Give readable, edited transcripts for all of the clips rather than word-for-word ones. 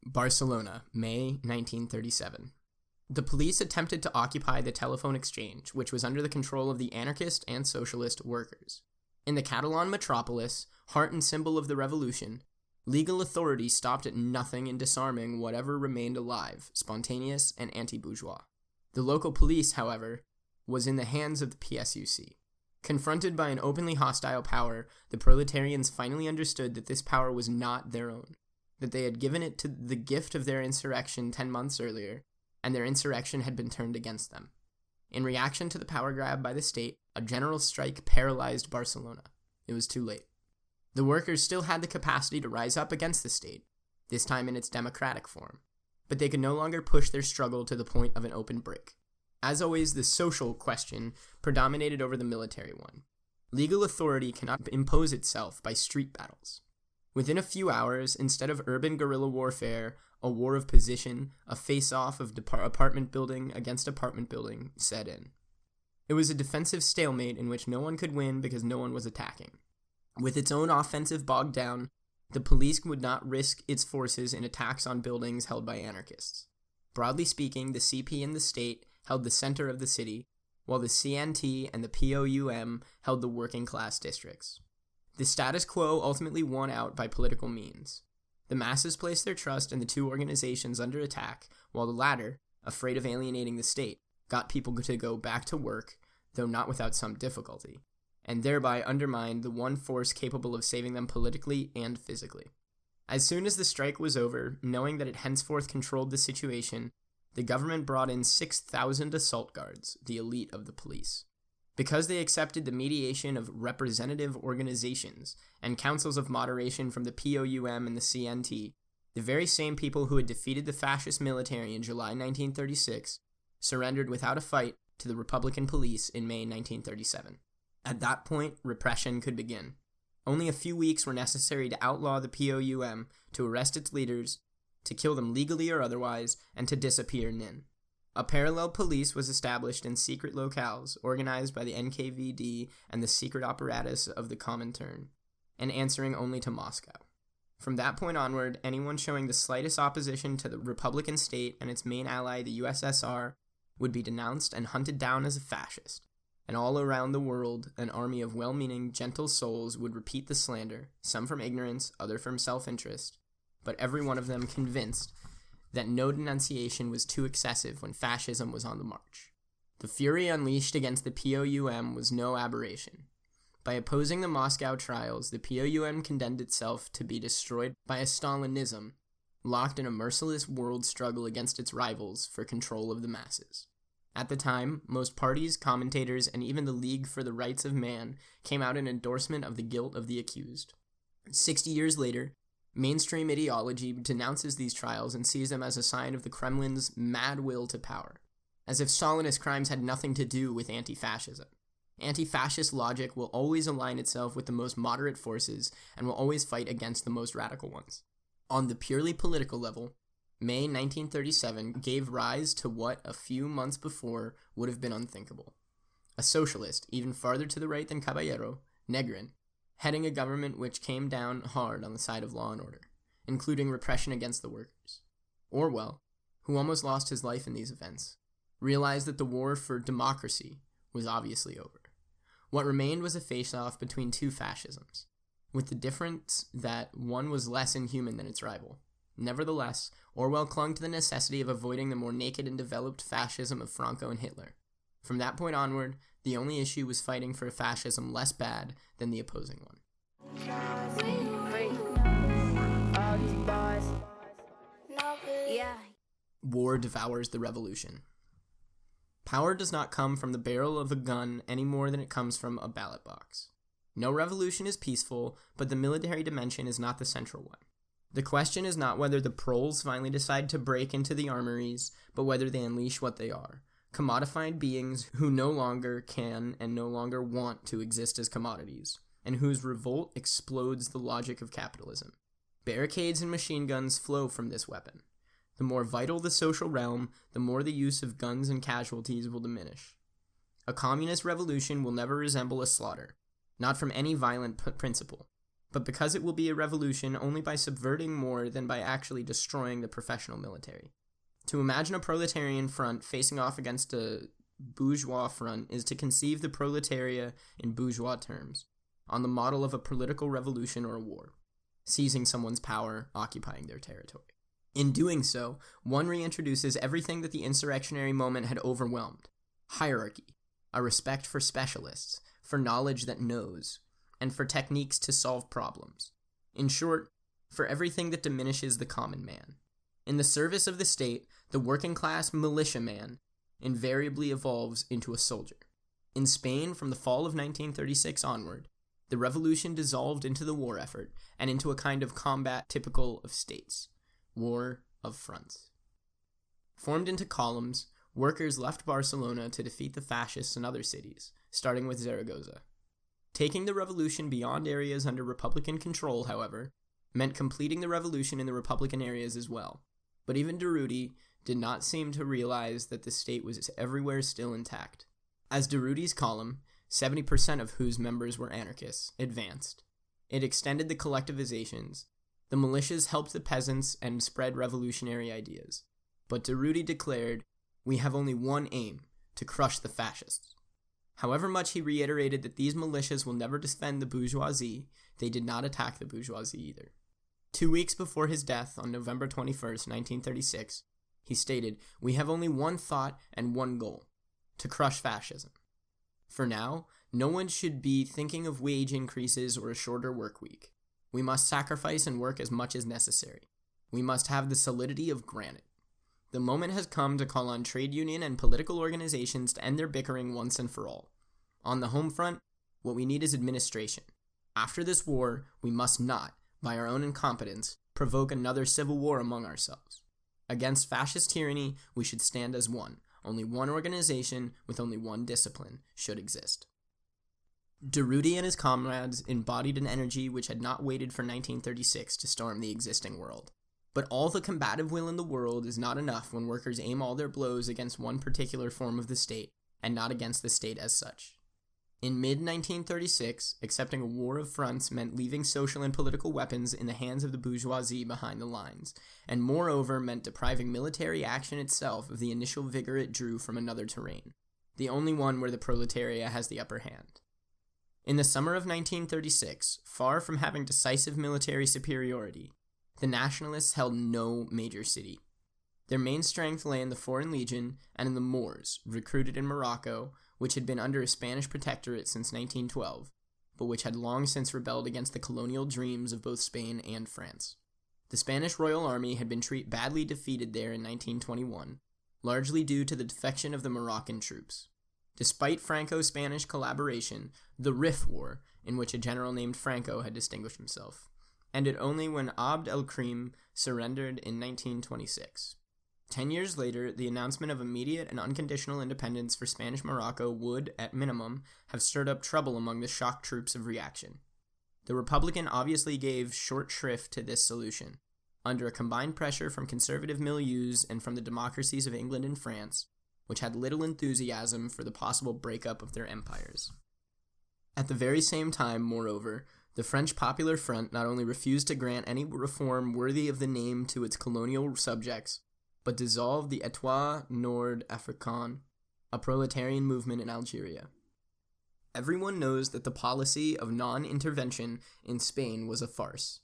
Barcelona, May 1937. The police attempted to occupy the telephone exchange, which was under the control of the anarchist and socialist workers. In the Catalan metropolis, heart and symbol of the revolution, legal authority stopped at nothing in disarming whatever remained alive, spontaneous and anti-bourgeois. The local police, however, was in the hands of the PSUC. Confronted by an openly hostile power, the proletarians finally understood that this power was not their own, that they had given it to the gift of their insurrection 10 months earlier, and their insurrection had been turned against them. In reaction to the power grab by the state, a general strike paralyzed Barcelona. It was too late. The workers still had the capacity to rise up against the state, this time in its democratic form, but they could no longer push their struggle to the point of an open break. As always, the social question predominated over the military one. Legal authority cannot impose itself by street battles. Within a few hours, instead of urban guerrilla warfare, a war of position, a face-off of apartment building against apartment building set in. It was a defensive stalemate in which no one could win because no one was attacking. With its own offensive bogged down, the police would not risk its forces in attacks on buildings held by anarchists. Broadly speaking, the CP and the state held the center of the city, while the CNT and the POUM held the working class districts. The status quo ultimately won out by political means. The masses placed their trust in the two organizations under attack, while the latter, afraid of alienating the state, got people to go back to work, though not without some difficulty, and thereby undermined the one force capable of saving them politically and physically. As soon as the strike was over, knowing that it henceforth controlled the situation, the government brought in 6,000 assault guards, the elite of the police. Because they accepted the mediation of representative organizations and councils of moderation from the POUM and the CNT, the very same people who had defeated the fascist military in July 1936 surrendered without a fight to the Republican police in May 1937. At that point, repression could begin. Only a few weeks were necessary to outlaw the POUM, to arrest its leaders, to kill them legally or otherwise, and to disappear nin. A parallel police was established in secret locales, organized by the NKVD and the secret apparatus of the Comintern, and answering only to Moscow. From that point onward, anyone showing the slightest opposition to the Republican state and its main ally, the USSR, would be denounced and hunted down as a fascist. And all around the world, an army of well-meaning, gentle souls would repeat the slander, some from ignorance, other from self-interest, but every one of them convinced that no denunciation was too excessive when fascism was on the march. The fury unleashed against the POUM was no aberration. By opposing the Moscow trials, the POUM condemned itself to be destroyed by a Stalinism, locked in a merciless world struggle against its rivals for control of the masses. At the time, most parties, commentators, and even the League for the Rights of Man came out in endorsement of the guilt of the accused. 60 years later, mainstream ideology denounces these trials and sees them as a sign of the Kremlin's mad will to power, as if Stalinist crimes had nothing to do with anti-fascism. Anti-fascist logic will always align itself with the most moderate forces and will always fight against the most radical ones. On the purely political level, May 1937 gave rise to what a few months before would have been unthinkable. A socialist, even farther to the right than Caballero, Negrin, heading a government which came down hard on the side of law and order, including repression against the workers. Orwell, who almost lost his life in these events, realized that the war for democracy was obviously over. What remained was a face-off between two fascisms, with the difference that one was less inhuman than its rival. Nevertheless, Orwell clung to the necessity of avoiding the more naked and developed fascism of Franco and Hitler. From that point onward, the only issue was fighting for a fascism less bad than the opposing one. War devours the revolution. Power does not come from the barrel of a gun any more than it comes from a ballot box. No revolution is peaceful, but the military dimension is not the central one. The question is not whether the proles finally decide to break into the armories, but whether they unleash what they are. Commodified beings who no longer can and no longer want to exist as commodities, and whose revolt explodes the logic of capitalism. Barricades and machine guns flow from this weapon. The more vital the social realm, the more the use of guns and casualties will diminish. A communist revolution will never resemble a slaughter, not from any violent principle, but because it will be a revolution only by subverting more than by actually destroying the professional military. To imagine a proletarian front facing off against a bourgeois front is to conceive the proletariat in bourgeois terms, on the model of a political revolution or a war, seizing someone's power, occupying their territory. In doing so, one reintroduces everything that the insurrectionary moment had overwhelmed: hierarchy, a respect for specialists, for knowledge that knows, and for techniques to solve problems. In short, for everything that diminishes the common man. In the service of the state, the working-class militiaman invariably evolves into a soldier. In Spain, from the fall of 1936 onward, the revolution dissolved into the war effort and into a kind of combat typical of states: war of fronts. Formed into columns, workers left Barcelona to defeat the fascists in other cities, starting with Zaragoza. Taking the revolution beyond areas under Republican control, however, meant completing the revolution in the Republican areas as well. But even Durruti did not seem to realize that the state was everywhere still intact. As Durruti's column, 70% of whose members were anarchists, advanced, it extended the collectivizations. The militias helped the peasants and spread revolutionary ideas. But Durruti declared, "We have only one aim, to crush the fascists." However much he reiterated that these militias will never defend the bourgeoisie, they did not attack the bourgeoisie either. 2 weeks before his death, on November 21st, 1936, he stated, "We have only one thought and one goal, to crush fascism. For now, no one should be thinking of wage increases or a shorter work week. We must sacrifice and work as much as necessary. We must have the solidity of granite. The moment has come to call on trade union and political organizations to end their bickering once and for all. On the home front, what we need is administration. After this war, we must not, by our own incompetence, provoke another civil war among ourselves. Against fascist tyranny, we should stand as one. Only one organization with only one discipline should exist." Durruti and his comrades embodied an energy which had not waited for 1936 to storm the existing world. But all the combative will in the world is not enough when workers aim all their blows against one particular form of the state, and not against the state as such. In mid-1936, accepting a war of fronts meant leaving social and political weapons in the hands of the bourgeoisie behind the lines, and moreover meant depriving military action itself of the initial vigor it drew from another terrain, the only one where the proletariat has the upper hand. In the summer of 1936, far from having decisive military superiority, the nationalists held no major city. Their main strength lay in the Foreign Legion and in the Moors, recruited in Morocco, which had been under a Spanish protectorate since 1912, but which had long since rebelled against the colonial dreams of both Spain and France. The Spanish Royal Army had been badly defeated there in 1921, largely due to the defection of the Moroccan troops. Despite Franco-Spanish collaboration, the Rif War, in which a general named Franco had distinguished himself, ended only when Abd el-Krim surrendered in 1926. 10 years later, the announcement of immediate and unconditional independence for Spanish Morocco would, at minimum, have stirred up trouble among the shock troops of reaction. The Republican obviously gave short shrift to this solution. Under a combined pressure from conservative milieus and from the democracies of England and France, which had little enthusiasm for the possible breakup of their empires. At the very same time, moreover, the French Popular Front not only refused to grant any reform worthy of the name to its colonial subjects, but dissolved the Étoile Nord-Africaine, a proletarian movement in Algeria. Everyone knows that the policy of non-intervention in Spain was a farce.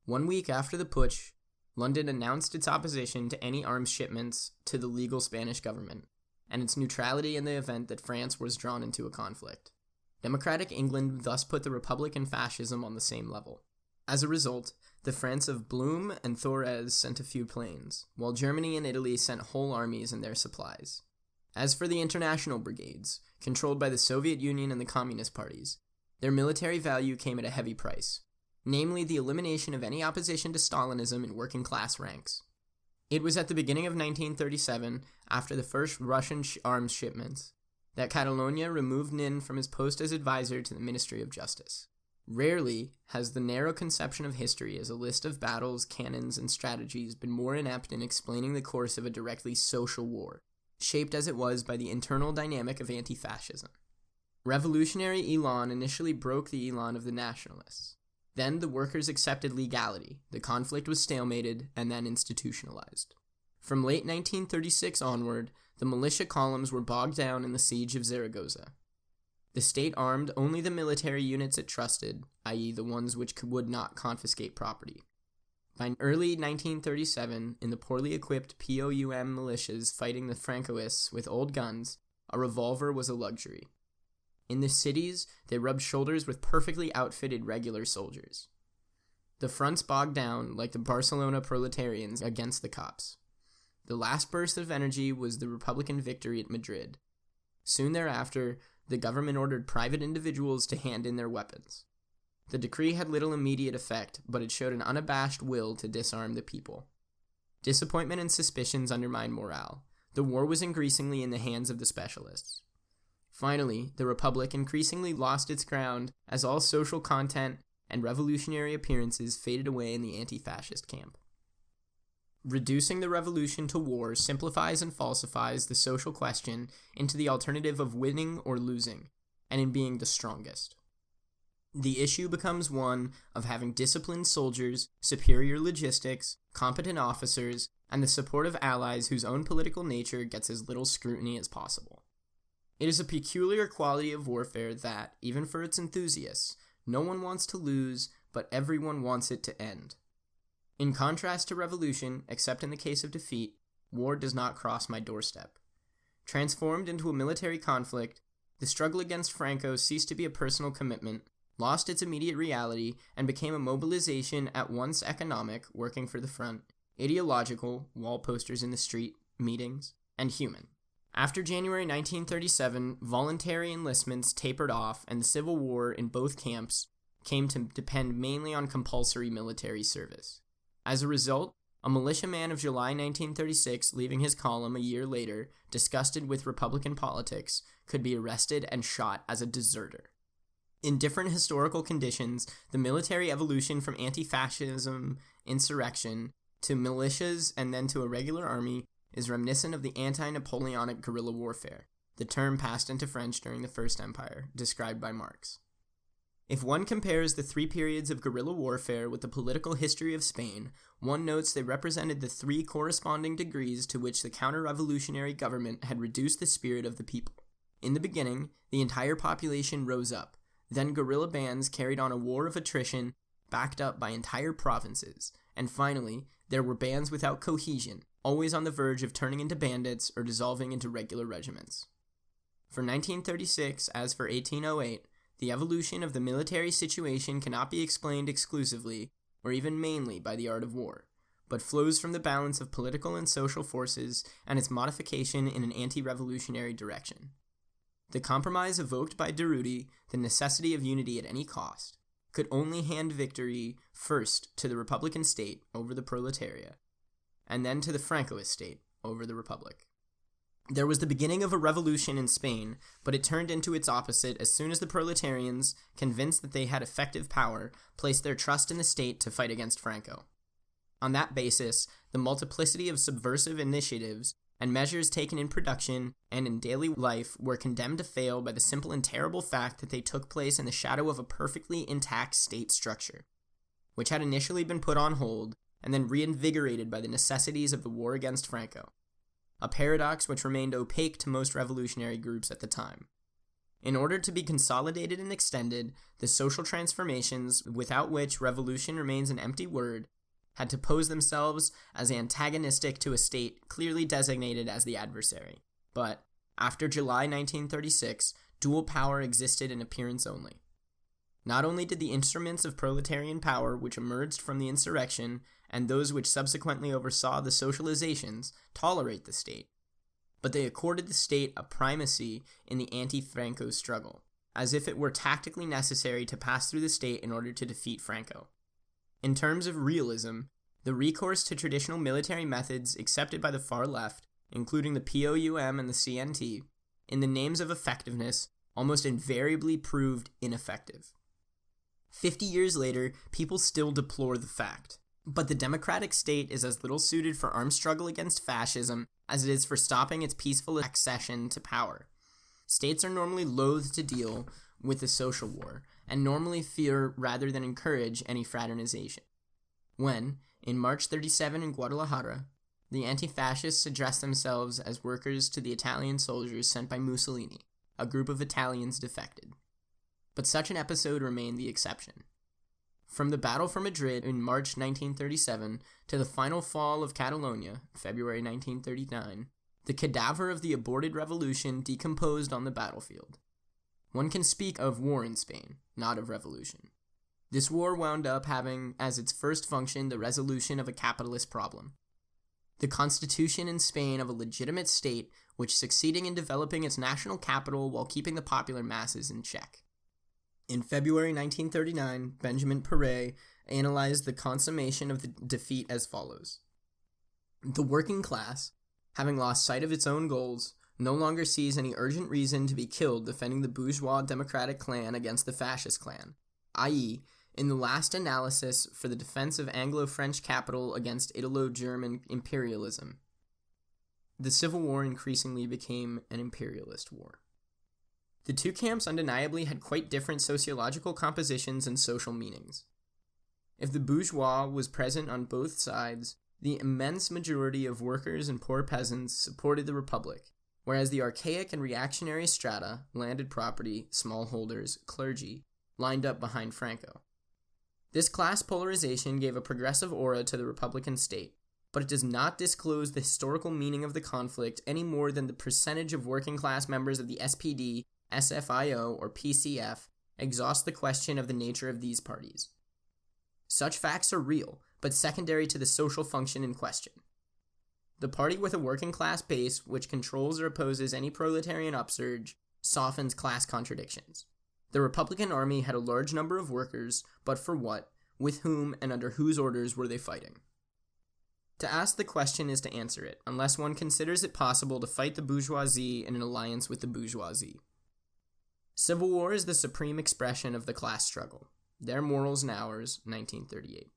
1 week after the putsch, London announced its opposition to any arms shipments to the legal Spanish government, and its neutrality in the event that France was drawn into a conflict. Democratic England thus put the Republic and fascism on the same level. As a result, the France of Blum and Thorez sent a few planes, while Germany and Italy sent whole armies and their supplies. As for the international brigades, controlled by the Soviet Union and the Communist parties, their military value came at a heavy price, namely the elimination of any opposition to Stalinism in working-class ranks. It was at the beginning of 1937, after the first Russian arms shipments, that Catalonia removed Nin from his post as advisor to the Ministry of Justice. Rarely has the narrow conception of history as a list of battles, cannons, and strategies been more inept in explaining the course of a directly social war, shaped as it was by the internal dynamic of anti-fascism. Revolutionary elan initially broke the elan of the nationalists. Then the workers accepted legality, the conflict was stalemated, and then institutionalized. From late 1936 onward, the militia columns were bogged down in the siege of Zaragoza. The state armed only the military units it trusted, i.e. the ones which would not confiscate property. By early 1937, in the poorly equipped POUM militias fighting the Francoists with old guns, a revolver was a luxury. In the cities, they rubbed shoulders with perfectly outfitted regular soldiers. The fronts bogged down like the Barcelona proletarians against the cops. The last burst of energy was the Republican victory at Madrid. Soon thereafter, the government ordered private individuals to hand in their weapons. The decree had little immediate effect, but it showed an unabashed will to disarm the people. Disappointment and suspicions undermined morale. The war was increasingly in the hands of the specialists. Finally, the Republic increasingly lost its ground as all social content and revolutionary appearances faded away in the anti-fascist camp. Reducing the revolution to war simplifies and falsifies the social question into the alternative of winning or losing, and in being the strongest. The issue becomes one of having disciplined soldiers, superior logistics, competent officers, and the support of allies whose own political nature gets as little scrutiny as possible. It is a peculiar quality of warfare that, even for its enthusiasts, no one wants to lose, but everyone wants it to end. In contrast to revolution, except in the case of defeat, war does not cross my doorstep. Transformed into a military conflict, the struggle against Franco ceased to be a personal commitment, lost its immediate reality, and became a mobilization at once economic, working for the front, ideological, wall posters in the street, meetings, and human. After January 1937, voluntary enlistments tapered off, and the civil war in both camps came to depend mainly on compulsory military service. As a result, a militiaman of July 1936, leaving his column a year later, disgusted with Republican politics, could be arrested and shot as a deserter. In different historical conditions, the military evolution from anti-fascism, insurrection, to militias and then to a regular army is reminiscent of the anti-Napoleonic guerrilla warfare, the term passed into French during the First Empire, described by Marx. If one compares the three periods of guerrilla warfare with the political history of Spain, one notes they represented the three corresponding degrees to which the counter-revolutionary government had reduced the spirit of the people. In the beginning, the entire population rose up. Then guerrilla bands carried on a war of attrition, backed up by entire provinces. And finally, there were bands without cohesion, always on the verge of turning into bandits or dissolving into regular regiments. For 1936, as for 1808, the evolution of the military situation cannot be explained exclusively, or even mainly, by the art of war, but flows from the balance of political and social forces and its modification in an anti-revolutionary direction. The compromise evoked by Durruti, the necessity of unity at any cost, could only hand victory first to the Republican state over the proletariat, and then to the Francoist state over the Republic. There was the beginning of a revolution in Spain, but it turned into its opposite as soon as the proletarians, convinced that they had effective power, placed their trust in the state to fight against Franco. On that basis, the multiplicity of subversive initiatives and measures taken in production and in daily life were condemned to fail by the simple and terrible fact that they took place in the shadow of a perfectly intact state structure, which had initially been put on hold and then reinvigorated by the necessities of the war against Franco, a paradox which remained opaque to most revolutionary groups at the time. In order to be consolidated and extended, the social transformations, without which revolution remains an empty word, had to pose themselves as antagonistic to a state clearly designated as the adversary. But, after July 1936, dual power existed in appearance only. Not only did the instruments of proletarian power which emerged from the insurrection, and those which subsequently oversaw the socializations, tolerate the state, but they accorded the state a primacy in the anti-Franco struggle, as if it were tactically necessary to pass through the state in order to defeat Franco. In terms of realism, the recourse to traditional military methods accepted by the far left, including the POUM and the CNT, in the names of effectiveness, almost invariably proved ineffective. 50 years later, people still deplore the fact. But the democratic state is as little suited for armed struggle against fascism as it is for stopping its peaceful accession to power. States are normally loath to deal with the social war, and normally fear rather than encourage any fraternization. When, in March 37 in Guadalajara, the anti-fascists addressed themselves as workers to the Italian soldiers sent by Mussolini, a group of Italians defected. But such an episode remained the exception. From the Battle for Madrid in March 1937 to the final fall of Catalonia, February 1939, the cadaver of the aborted revolution decomposed on the battlefield. One can speak of war in Spain, not of revolution. This war wound up having as its first function the resolution of a capitalist problem. The constitution in Spain of a legitimate state which succeeding in developing its national capital while keeping the popular masses in check. In February 1939, Benjamin Pérez analyzed the consummation of the defeat as follows. The working class, having lost sight of its own goals, no longer sees any urgent reason to be killed defending the bourgeois democratic clan against the fascist clan, i.e., in the last analysis for the defense of Anglo-French capital against Italo-German imperialism. The Civil War increasingly became an imperialist war. The two camps undeniably had quite different sociological compositions and social meanings. If the bourgeois was present on both sides, the immense majority of workers and poor peasants supported the Republic, whereas the archaic and reactionary strata, landed property, smallholders, clergy, lined up behind Franco. This class polarization gave a progressive aura to the Republican state, but it does not disclose the historical meaning of the conflict any more than the percentage of working class members of the SPD, SFIO, or PCF exhaust the question of the nature of these parties. Such facts are real, but secondary to the social function in question. The party with a working class base, which controls or opposes any proletarian upsurge, softens class contradictions. The Republican Army had a large number of workers, but for what, with whom, and under whose orders were they fighting? To ask the question is to answer it, unless one considers it possible to fight the bourgeoisie in an alliance with the bourgeoisie. Civil war is the supreme expression of the class struggle. Their morals and ours, 1938.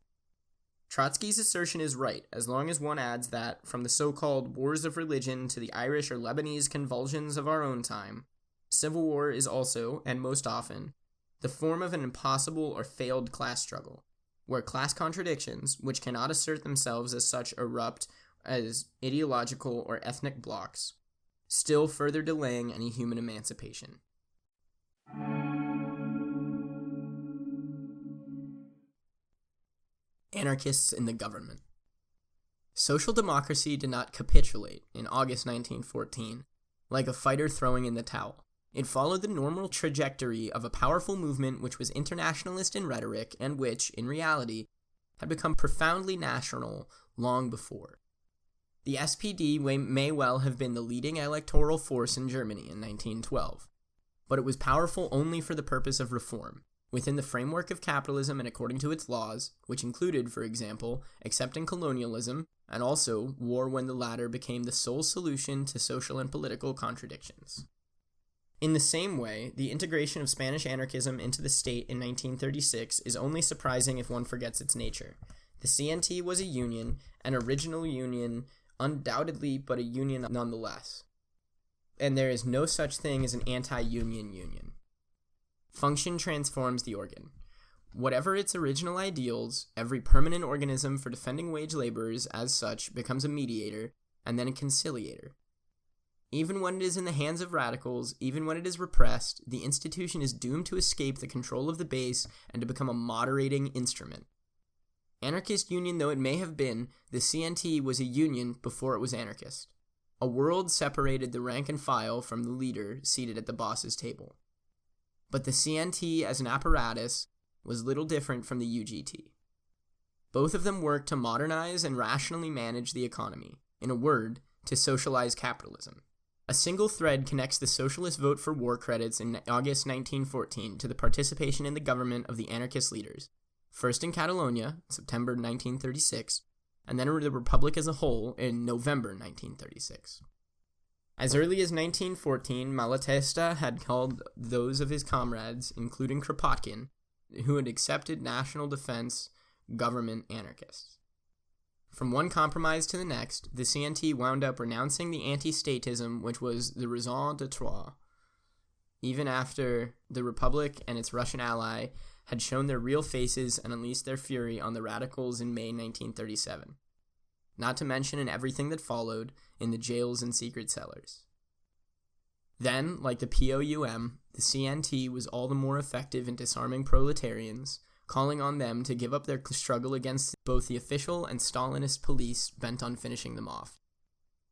Trotsky's assertion is right, as long as one adds that, from the so-called wars of religion to the Irish or Lebanese convulsions of our own time, civil war is also, and most often, the form of an impossible or failed class struggle, where class contradictions, which cannot assert themselves as such, erupt as ideological or ethnic blocks, still further delaying any human emancipation. Anarchists in the government. Social democracy did not capitulate in August 1914, like a fighter throwing in the towel. It followed the normal trajectory of a powerful movement which was internationalist in rhetoric and which, in reality, had become profoundly national long before. The SPD may well have been the leading electoral force in Germany in 1912, but it was powerful only for the purpose of reform, within the framework of capitalism and according to its laws, which included, for example, accepting colonialism, and also war when the latter became the sole solution to social and political contradictions. In the same way, the integration of Spanish anarchism into the state in 1936 is only surprising if one forgets its nature. The CNT was a union, an original union, undoubtedly, but a union nonetheless. And there is no such thing as an anti-union union. Function transforms the organ. Whatever its original ideals, every permanent organism for defending wage laborers as such becomes a mediator, and then a conciliator. Even when it is in the hands of radicals, even when it is repressed, the institution is doomed to escape the control of the base and to become a moderating instrument. Anarchist Union though it may have been, the CNT was a union before it was anarchist. A world separated the rank and file from the leader seated at the boss's table. But the CNT as an apparatus was little different from the UGT. Both of them worked to modernize and rationally manage the economy, in a word, to socialize capitalism. A single thread connects the socialist vote for war credits in August 1914 to the participation in the government of the anarchist leaders, first in Catalonia, September 1936, and then the Republic as a whole in November 1936. As early as 1914, Malatesta had called those of his comrades, including Kropotkin, who had accepted national defense, government anarchists. From one compromise to the next, the CNT wound up renouncing the anti-statism which was the raison d'etre. even after the Republic and its Russian ally had shown their real faces and unleashed their fury on the radicals in May 1937. Not to mention in everything that followed in the jails and secret cellars. Then, like the POUM, the CNT was all the more effective in disarming proletarians, calling on them to give up their struggle against both the official and Stalinist police bent on finishing them off.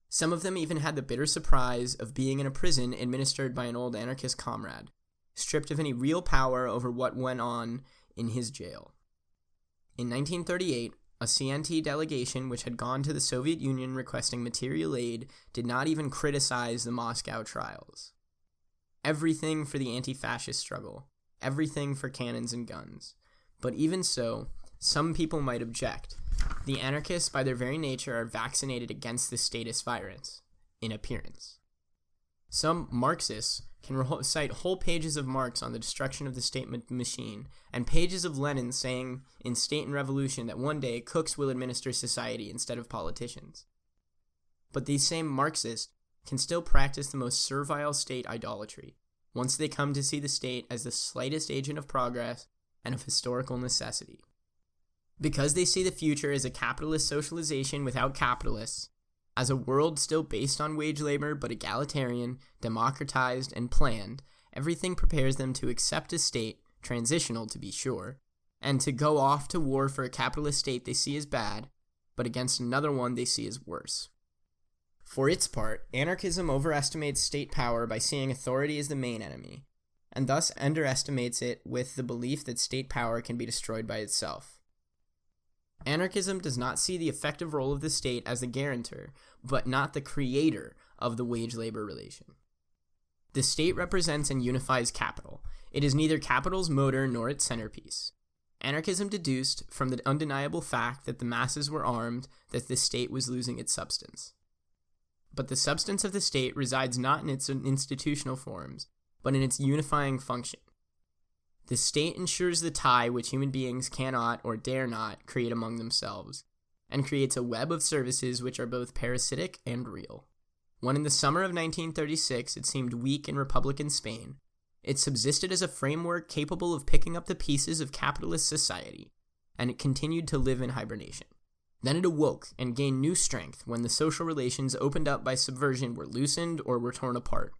Some of them even had the bitter surprise of being in a prison administered by an old anarchist comrade, stripped of any real power over what went on in his jail. In 1938, a CNT delegation which had gone to the Soviet Union requesting material aid did not even criticize the Moscow trials. Everything for the anti-fascist struggle, everything for cannons and guns. But even so, some people might object. The anarchists, by their very nature, are vaccinated against the statist virus, in appearance. Some Marxists can recite whole pages of Marx on the destruction of the state machine, and pages of Lenin saying in State and Revolution that one day cooks will administer society instead of politicians. But these same Marxists can still practice the most servile state idolatry, once they come to see the state as the slightest agent of progress and of historical necessity. Because they see the future as a capitalist socialization without capitalists, as a world still based on wage labor but egalitarian, democratized, and planned, everything prepares them to accept a state, transitional to be sure, and to go off to war for a capitalist state they see as bad, but against another one they see as worse. For its part, anarchism overestimates state power by seeing authority as the main enemy, and thus underestimates it with the belief that state power can be destroyed by itself. Anarchism does not see the effective role of the state as the guarantor, but not the creator of the wage-labor relation. The state represents and unifies capital. It is neither capital's motor nor its centerpiece. Anarchism deduced from the undeniable fact that the masses were armed that the state was losing its substance. But the substance of the state resides not in its institutional forms, but in its unifying function. The state ensures the tie which human beings cannot or dare not create among themselves, and creates a web of services which are both parasitic and real. When in the summer of 1936 it seemed weak in Republican Spain, it subsisted as a framework capable of picking up the pieces of capitalist society, and it continued to live in hibernation. Then it awoke and gained new strength when the social relations opened up by subversion were loosened or were torn apart.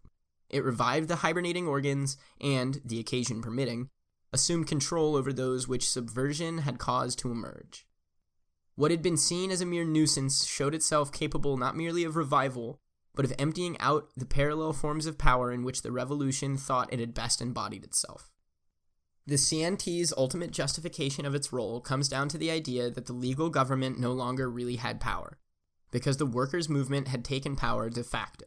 It revived the hibernating organs and, the occasion permitting, assumed control over those which subversion had caused to emerge. What had been seen as a mere nuisance showed itself capable not merely of revival, but of emptying out the parallel forms of power in which the revolution thought it had best embodied itself. The CNT's ultimate justification of its role comes down to the idea that the legal government no longer really had power, because the workers' movement had taken power de facto.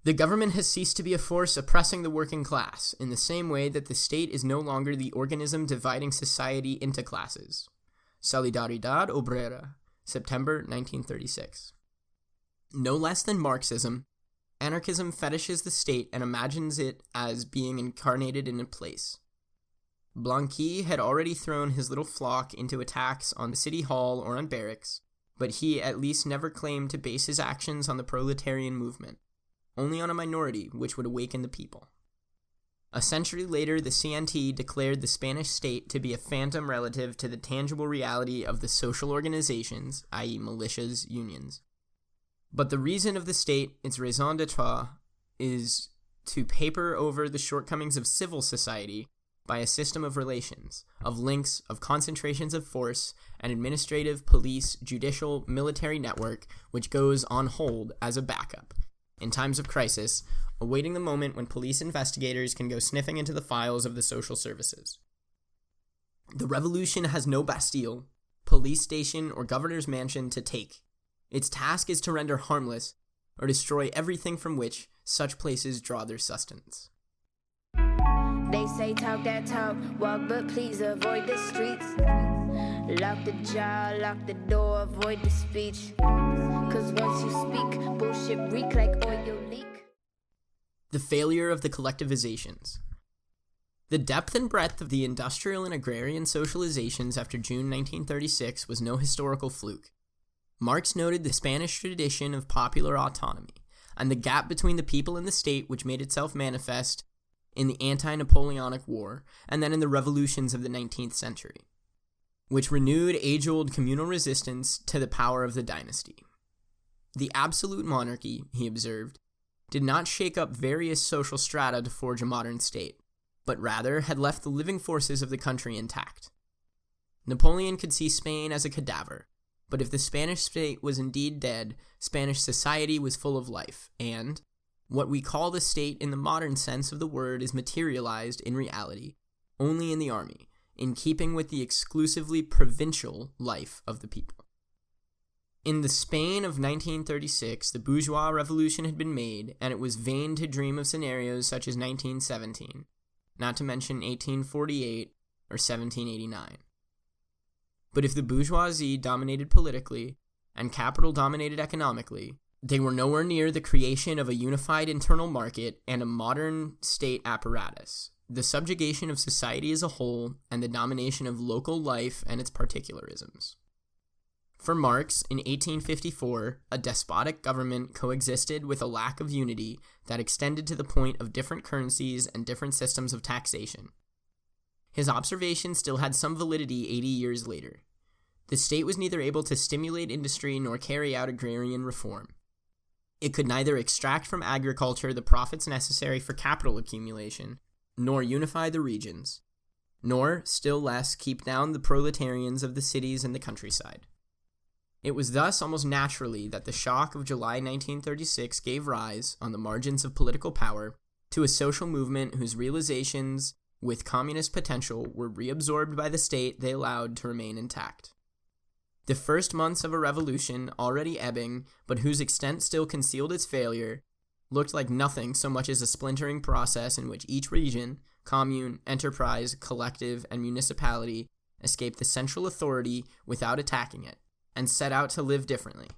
The government has ceased to be a force oppressing the working class, in the same way that the state is no longer the organism dividing society into classes. Solidaridad Obrera, September 1936. No less than Marxism, anarchism fetishes the state and imagines it as being incarnated in a place. Blanqui had already thrown his little flock into attacks on the city hall or on barracks, but he at least never claimed to base his actions on the proletarian movement, only on a minority which would awaken the people. A century later, the CNT declared the Spanish state to be a phantom relative to the tangible reality of the social organizations, i.e. militias, unions. But the reason of the state, its raison d'etre, is to paper over the shortcomings of civil society by a system of relations, of links, of concentrations of force, an administrative, police, judicial, military network which goes on hold as a backup, in times of crisis, awaiting the moment when police investigators can go sniffing into the files of the social services. The revolution has no Bastille, police station, or governor's mansion to take. Its task is to render harmless, or destroy everything from which such places draw their sustenance. They say talk that talk, walk but please avoid the streets. Lock the jaw, lock the door, avoid the speech. Cause once you speak, bullshit reek like oil leak. The failure of the collectivizations. The depth and breadth of the industrial and agrarian socializations after June 1936 was no historical fluke. Marx noted the Spanish tradition of popular autonomy, and the gap between the people and the state which made itself manifest in the anti-Napoleonic War, and then in the revolutions of the 19th century, which renewed age-old communal resistance to the power of the dynasty. The absolute monarchy, he observed, did not shake up various social strata to forge a modern state, but rather had left the living forces of the country intact. Napoleon could see Spain as a cadaver, but if the Spanish state was indeed dead, Spanish society was full of life, and what we call the state in the modern sense of the word is materialized in reality only in the army, in keeping with the exclusively provincial life of the people. In the Spain of 1936, the bourgeois revolution had been made, and it was vain to dream of scenarios such as 1917, not to mention 1848 or 1789. But if the bourgeoisie dominated politically, and capital dominated economically, they were nowhere near the creation of a unified internal market and a modern state apparatus, the subjugation of society as a whole, and the domination of local life and its particularisms. For Marx, in 1854, a despotic government coexisted with a lack of unity that extended to the point of different currencies and different systems of taxation. His observation still had some validity 80 years later. The state was neither able to stimulate industry nor carry out agrarian reform. It could neither extract from agriculture the profits necessary for capital accumulation, nor unify the regions, nor, still less, keep down the proletarians of the cities and the countryside. It was thus almost naturally that the shock of July 1936 gave rise, on the margins of political power, to a social movement whose realizations, with communist potential, were reabsorbed by the state they allowed to remain intact. The first months of a revolution, already ebbing, but whose extent still concealed its failure, looked like nothing so much as a splintering process in which each region, commune, enterprise, collective, and municipality escaped the central authority without attacking it, and set out to live differently.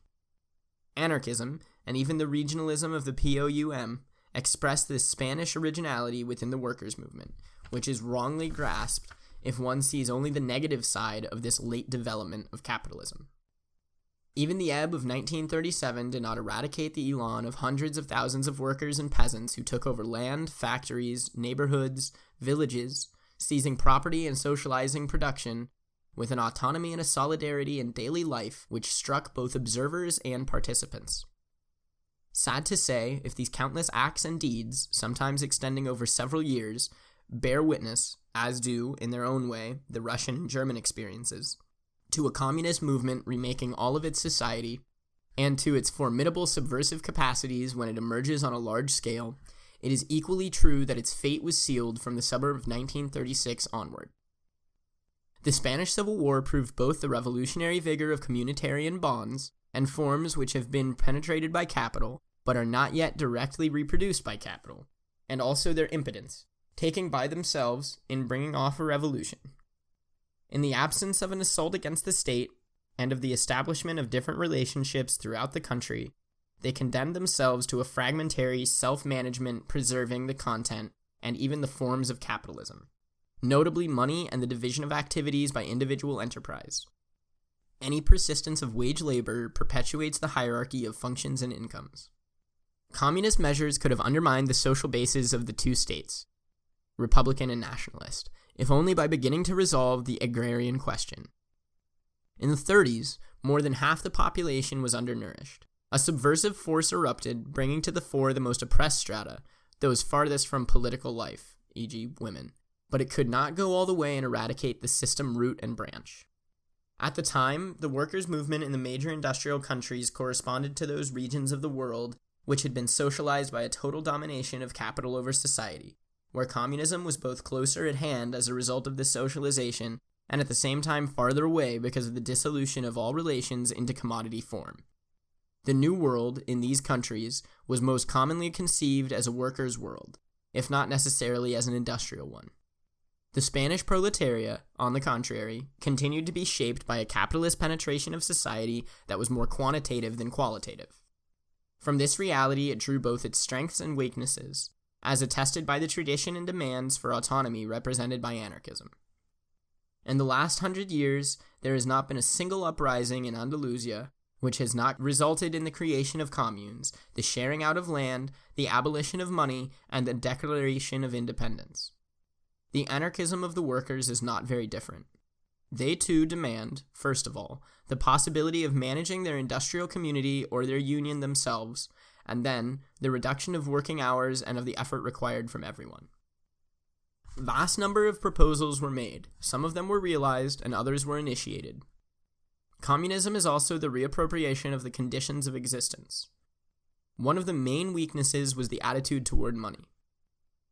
Anarchism, and even the regionalism of the POUM, expressed this Spanish originality within the workers' movement, which is wrongly grasped if one sees only the negative side of this late development of capitalism. Even the ebb of 1937 did not eradicate the elan of hundreds of thousands of workers and peasants who took over land, factories, neighborhoods, villages, seizing property and socializing production, with an autonomy and a solidarity in daily life which struck both observers and participants. Sad to say, if these countless acts and deeds, sometimes extending over several years, bear witness, as do, in their own way, the Russian and German experiences, to a communist movement remaking all of its society, and to its formidable subversive capacities when it emerges on a large scale, it is equally true that its fate was sealed from the summer of 1936 onward. The Spanish Civil War proved both the revolutionary vigor of communitarian bonds and forms which have been penetrated by capital, but are not yet directly reproduced by capital, and also their impotence, taking by themselves in bringing off a revolution. In the absence of an assault against the state, and of the establishment of different relationships throughout the country, they condemned themselves to a fragmentary self-management preserving the content and even the forms of capitalism, notably money and the division of activities by individual enterprise. Any persistence of wage labor perpetuates the hierarchy of functions and incomes. Communist measures could have undermined the social bases of the two states, Republican and Nationalist, if only by beginning to resolve the agrarian question. In the 30s, more than half the population was undernourished. A subversive force erupted, bringing to the fore the most oppressed strata, those farthest from political life, e.g. women, but it could not go all the way and eradicate the system root and branch. At the time, the workers' movement in the major industrial countries corresponded to those regions of the world which had been socialized by a total domination of capital over society, where communism was both closer at hand as a result of this socialization and at the same time farther away because of the dissolution of all relations into commodity form. The New World, in these countries, was most commonly conceived as a workers' world, if not necessarily as an industrial one. The Spanish proletariat, on the contrary, continued to be shaped by a capitalist penetration of society that was more quantitative than qualitative. From this reality it drew both its strengths and weaknesses, as attested by the tradition and demands for autonomy represented by anarchism. In the last 100 years, there has not been a single uprising in Andalusia, which has not resulted in the creation of communes, the sharing out of land, the abolition of money, and the declaration of independence. The anarchism of the workers is not very different. They too demand, first of all, the possibility of managing their industrial community or their union themselves, and then the reduction of working hours and of the effort required from everyone. Vast number of proposals were made, some of them were realized, and others were initiated. Communism is also the reappropriation of the conditions of existence. One of the main weaknesses was the attitude toward money.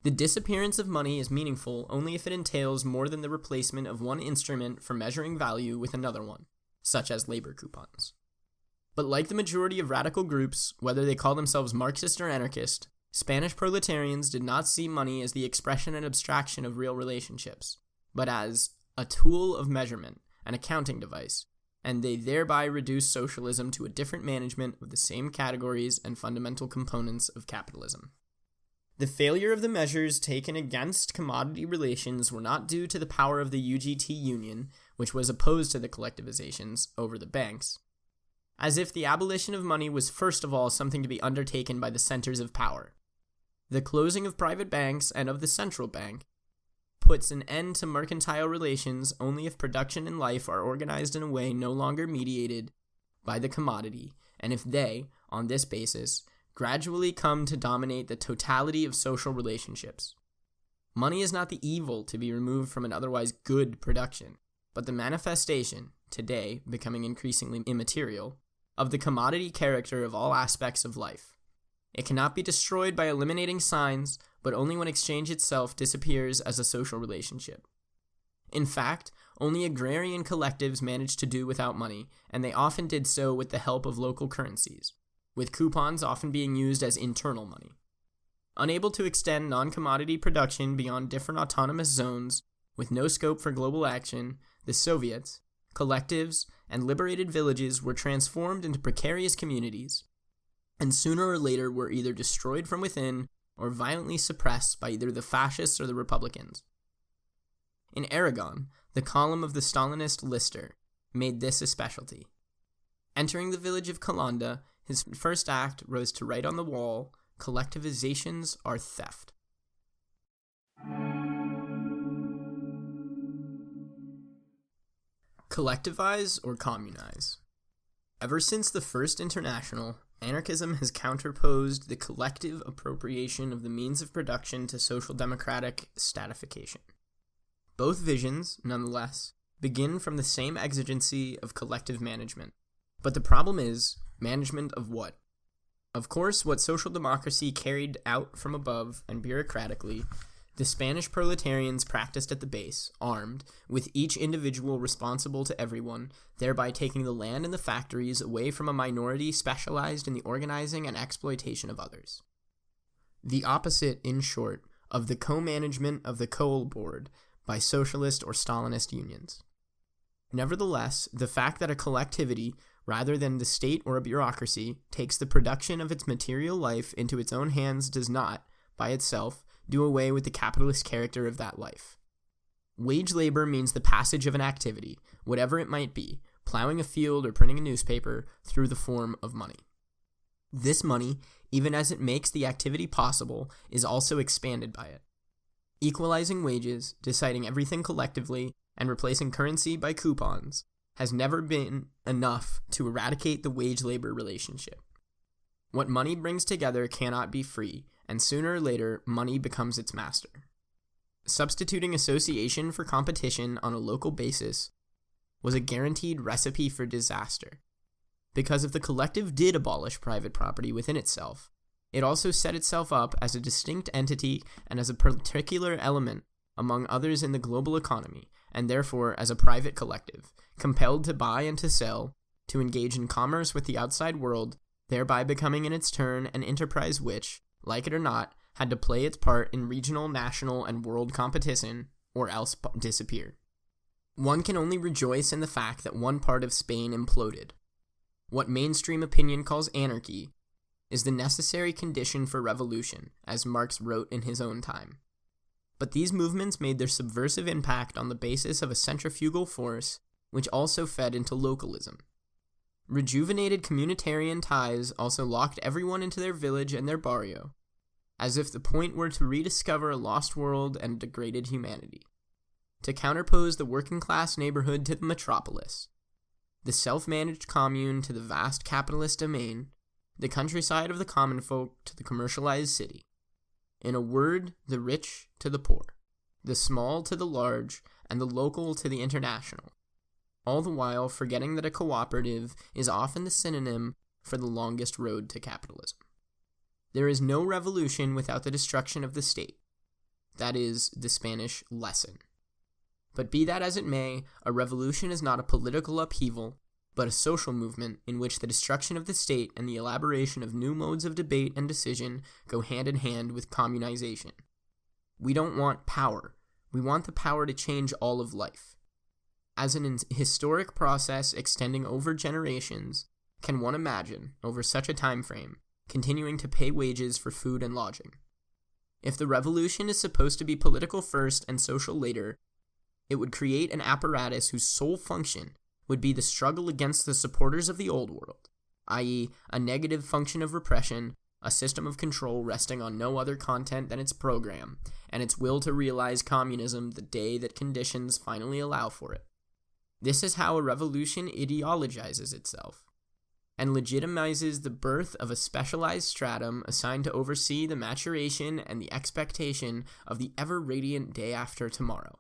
The disappearance of money is meaningful only if it entails more than the replacement of one instrument for measuring value with another one, such as labor coupons. But like the majority of radical groups, whether they call themselves Marxist or anarchist, Spanish proletarians did not see money as the expression and abstraction of real relationships, but as a tool of measurement, an accounting device, and they thereby reduced socialism to a different management of the same categories and fundamental components of capitalism. The failure of the measures taken against commodity relations were not due to the power of the UGT Union, which was opposed to the collectivizations over the banks, as if the abolition of money was first of all something to be undertaken by the centers of power. The closing of private banks and of the central bank puts an end to mercantile relations only if production and life are organized in a way no longer mediated by the commodity, and if they, on this basis, gradually come to dominate the totality of social relationships. Money is not the evil to be removed from an otherwise good production, but the manifestation, today becoming increasingly immaterial, of the commodity character of all aspects of life. It cannot be destroyed by eliminating signs, but only when exchange itself disappears as a social relationship. In fact, only agrarian collectives managed to do without money, and they often did so with the help of local currencies, with coupons often being used as internal money. Unable to extend non-commodity production beyond different autonomous zones, with no scope for global action, the Soviets, collectives, and liberated villages were transformed into precarious communities, and sooner or later were either destroyed from within or violently suppressed by either the fascists or the Republicans. In Aragon, the column of the Stalinist Lister made this a specialty. Entering the village of Calanda, his first act was to write on the wall, "Collectivizations are theft." Collectivize or communize. Ever since the First International, anarchism has counterposed the collective appropriation of the means of production to social democratic stratification. Both visions, nonetheless, begin from the same exigency of collective management. But the problem is, management of what? Of course, what social democracy carried out from above and bureaucratically, the Spanish proletarians practiced at the base, armed, with each individual responsible to everyone, thereby taking the land and the factories away from a minority specialized in the organizing and exploitation of others. The opposite, in short, of the co-management of the coal board by socialist or Stalinist unions. Nevertheless, the fact that a collectivity, rather than the state or a bureaucracy, takes the production of its material life into its own hands does not, by itself, do away with the capitalist character of that life. Wage labor means the passage of an activity, whatever it might be, plowing a field or printing a newspaper, through the form of money. This money, even as it makes the activity possible, is also expanded by it. Equalizing wages, deciding everything collectively, and replacing currency by coupons has never been enough to eradicate the wage-labor relationship. What money brings together cannot be free, and sooner or later, money becomes its master. Substituting association for competition on a local basis was a guaranteed recipe for disaster, because if the collective did abolish private property within itself, it also set itself up as a distinct entity and as a particular element among others in the global economy, and therefore as a private collective, compelled to buy and to sell, to engage in commerce with the outside world, thereby becoming in its turn an enterprise which, like it or not, had to play its part in regional, national, and world competition, or else disappear. One can only rejoice in the fact that one part of Spain imploded. What mainstream opinion calls anarchy is the necessary condition for revolution, as Marx wrote in his own time. But these movements made their subversive impact on the basis of a centrifugal force which also fed into localism. Rejuvenated communitarian ties also locked everyone into their village and their barrio, as if the point were to rediscover a lost world and degraded humanity, to counterpose the working-class neighborhood to the metropolis, the self-managed commune to the vast capitalist domain, the countryside of the common folk to the commercialized city. In a word, the rich to the poor, the small to the large, and the local to the international, all the while forgetting that a cooperative is often the synonym for the longest road to capitalism. There is no revolution without the destruction of the state. That is the Spanish lesson. But be that as it may, a revolution is not a political upheaval, but a social movement in which the destruction of the state and the elaboration of new modes of debate and decision go hand in hand with communization. We don't want power. We want the power to change all of life. As an historic process extending over generations, can one imagine, over such a time frame, continuing to pay wages for food and lodging? If the revolution is supposed to be political first and social later, it would create an apparatus whose sole function would be the struggle against the supporters of the old world, i.e., a negative function of repression, a system of control resting on no other content than its program, and its will to realize communism the day that conditions finally allow for it. This is how a revolution ideologizes itself, and legitimizes the birth of a specialized stratum assigned to oversee the maturation and the expectation of the ever-radiant day after tomorrow.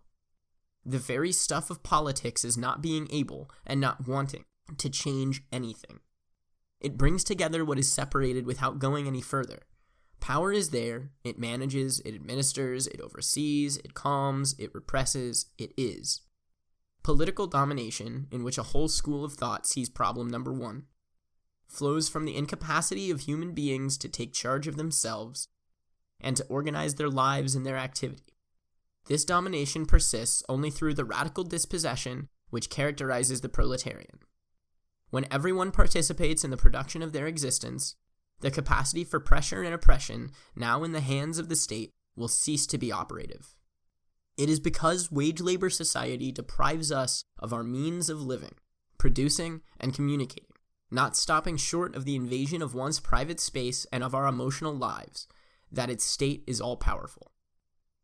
The very stuff of politics is not being able, and not wanting, to change anything. It brings together what is separated without going any further. Power is there, it manages, it administers, it oversees, it calms, it represses, it is. Political domination, in which a whole school of thought sees problem number one, flows from the incapacity of human beings to take charge of themselves and to organize their lives and their activity. This domination persists only through the radical dispossession which characterizes the proletarian. When everyone participates in the production of their existence, the capacity for pressure and oppression, now in the hands of the state, will cease to be operative. It is because wage labor society deprives us of our means of living, producing, and communicating, not stopping short of the invasion of one's private space and of our emotional lives, that its state is all-powerful.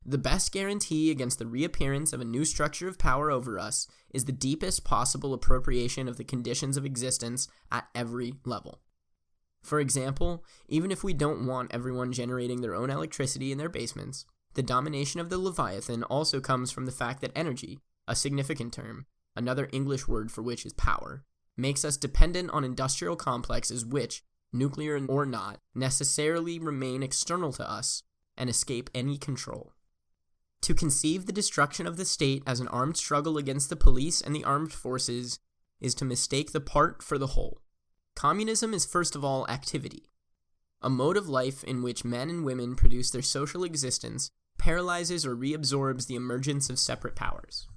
The best guarantee against the reappearance of a new structure of power over us is the deepest possible appropriation of the conditions of existence at every level. For example, even if we don't want everyone generating their own electricity in their basements, the domination of the Leviathan also comes from the fact that energy, a significant term, another English word for which is power, makes us dependent on industrial complexes which, nuclear or not, necessarily remain external to us and escape any control. To conceive the destruction of the state as an armed struggle against the police and the armed forces is to mistake the part for the whole. Communism is first of all activity. A mode of life in which men and women produce their social existence paralyzes or reabsorbs the emergence of separate powers.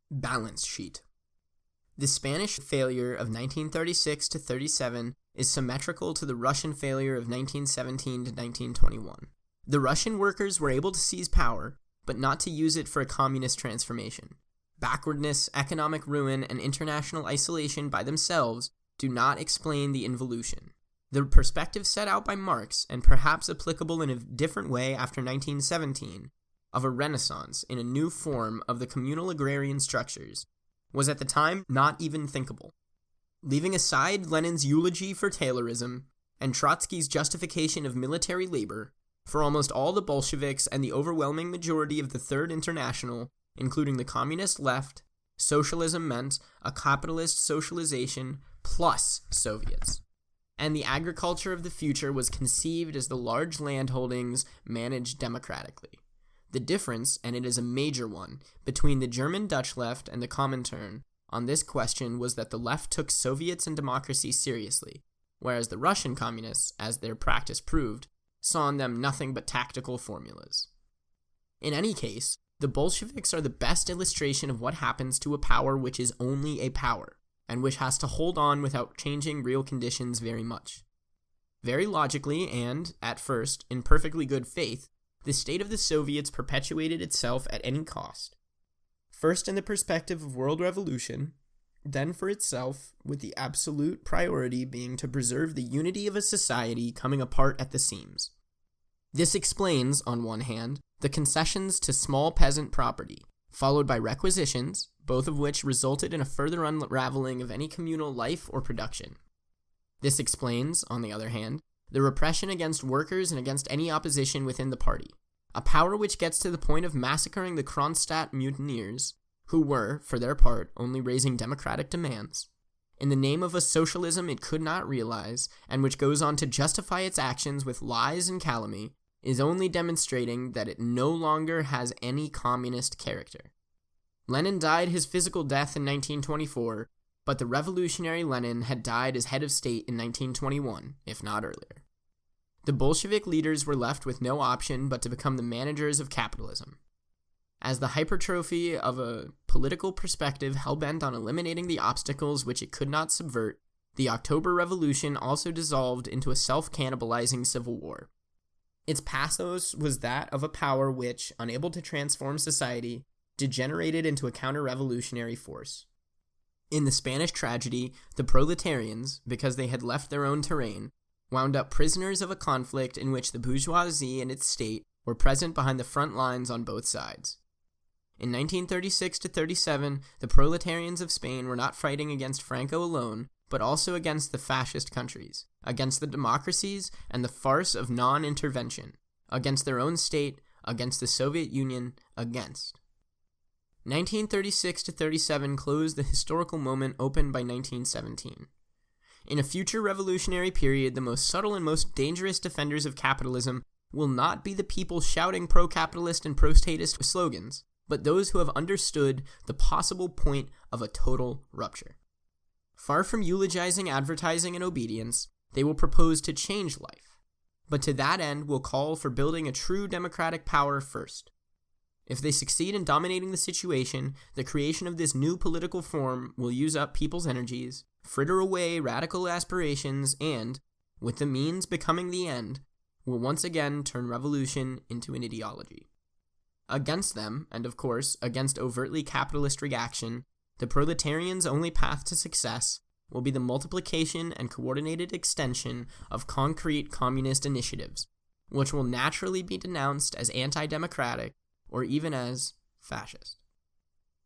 Balance sheet. The Spanish failure of 1936 to 37 is symmetrical to the Russian failure of 1917 to 1921. The Russian workers were able to seize power, but not to use it for a communist transformation. Backwardness, economic ruin, and international isolation by themselves do not explain the involution. The perspective set out by Marx, and perhaps applicable in a different way after 1917, of a renaissance in a new form of the communal agrarian structures, was at the time not even thinkable. Leaving aside Lenin's eulogy for Taylorism and Trotsky's justification of military labor, for almost all the Bolsheviks and the overwhelming majority of the Third International, including the communist left, socialism meant a capitalist socialization plus Soviets. And the agriculture of the future was conceived as the large landholdings managed democratically. The difference, and it is a major one, between the German Dutch left and the Comintern on this question was that the left took Soviets and democracy seriously, whereas the Russian communists, as their practice proved, saw in them nothing but tactical formulas. In any case, the Bolsheviks are the best illustration of what happens to a power which is only a power, and which has to hold on without changing real conditions very much. Very logically and, at first, in perfectly good faith, the state of the Soviets perpetuated itself at any cost. First in the perspective of world revolution, then for itself, with the absolute priority being to preserve the unity of a society coming apart at the seams. This explains, on one hand, the concessions to small peasant property, followed by requisitions, both of which resulted in a further unraveling of any communal life or production. This explains, on the other hand, the repression against workers and against any opposition within the party, a power which gets to the point of massacring the Kronstadt mutineers, who were, for their part, only raising democratic demands, in the name of a socialism it could not realize, and which goes on to justify its actions with lies and calumny, is only demonstrating that it no longer has any communist character. Lenin died his physical death in 1924, but the revolutionary Lenin had died as head of state in 1921, if not earlier. The Bolshevik leaders were left with no option but to become the managers of capitalism. As the hypertrophy of a political perspective hell-bent on eliminating the obstacles which it could not subvert, the October Revolution also dissolved into a self-cannibalizing civil war. Its pathos was that of a power which, unable to transform society, degenerated into a counter-revolutionary force. In the Spanish tragedy, the proletarians, because they had left their own terrain, wound up prisoners of a conflict in which the bourgeoisie and its state were present behind the front lines on both sides. In 1936-37, the proletarians of Spain were not fighting against Franco alone, but also against the fascist countries, against the democracies and the farce of non-intervention, against their own state, against the Soviet Union, against. 1936-37 closed the historical moment opened by 1917. In a future revolutionary period, the most subtle and most dangerous defenders of capitalism will not be the people shouting pro-capitalist and pro-statist slogans, but those who have understood the possible point of a total rupture. Far from eulogizing advertising and obedience, they will propose to change life, but to that end will call for building a true democratic power first. If they succeed in dominating the situation, the creation of this new political form will use up people's energies, fritter away radical aspirations, and, with the means becoming the end, will once again turn revolution into an ideology. Against them, and of course, against overtly capitalist reaction, the proletarians' only path to success will be the multiplication and coordinated extension of concrete communist initiatives, which will naturally be denounced as anti-democratic or even as fascist.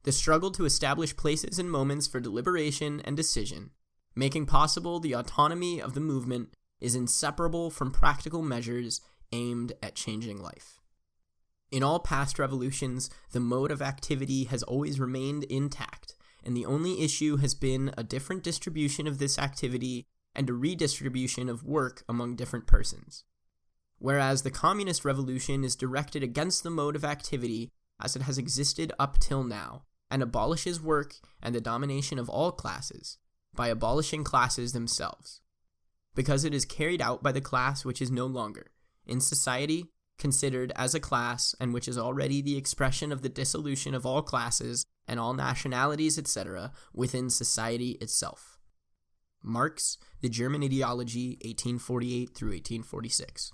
The struggle to establish places and moments for deliberation and decision, making possible the autonomy of the movement, is inseparable from practical measures aimed at changing life. In all past revolutions, the mode of activity has always remained intact, and the only issue has been a different distribution of this activity and a redistribution of work among different persons. Whereas the communist revolution is directed against the mode of activity as it has existed up till now, and abolishes work and the domination of all classes by abolishing classes themselves. Because it is carried out by the class which is no longer, in society, considered as a class and which is already the expression of the dissolution of all classes and all nationalities, etc., within society itself. Marx, The German Ideology, 1848 through 1846.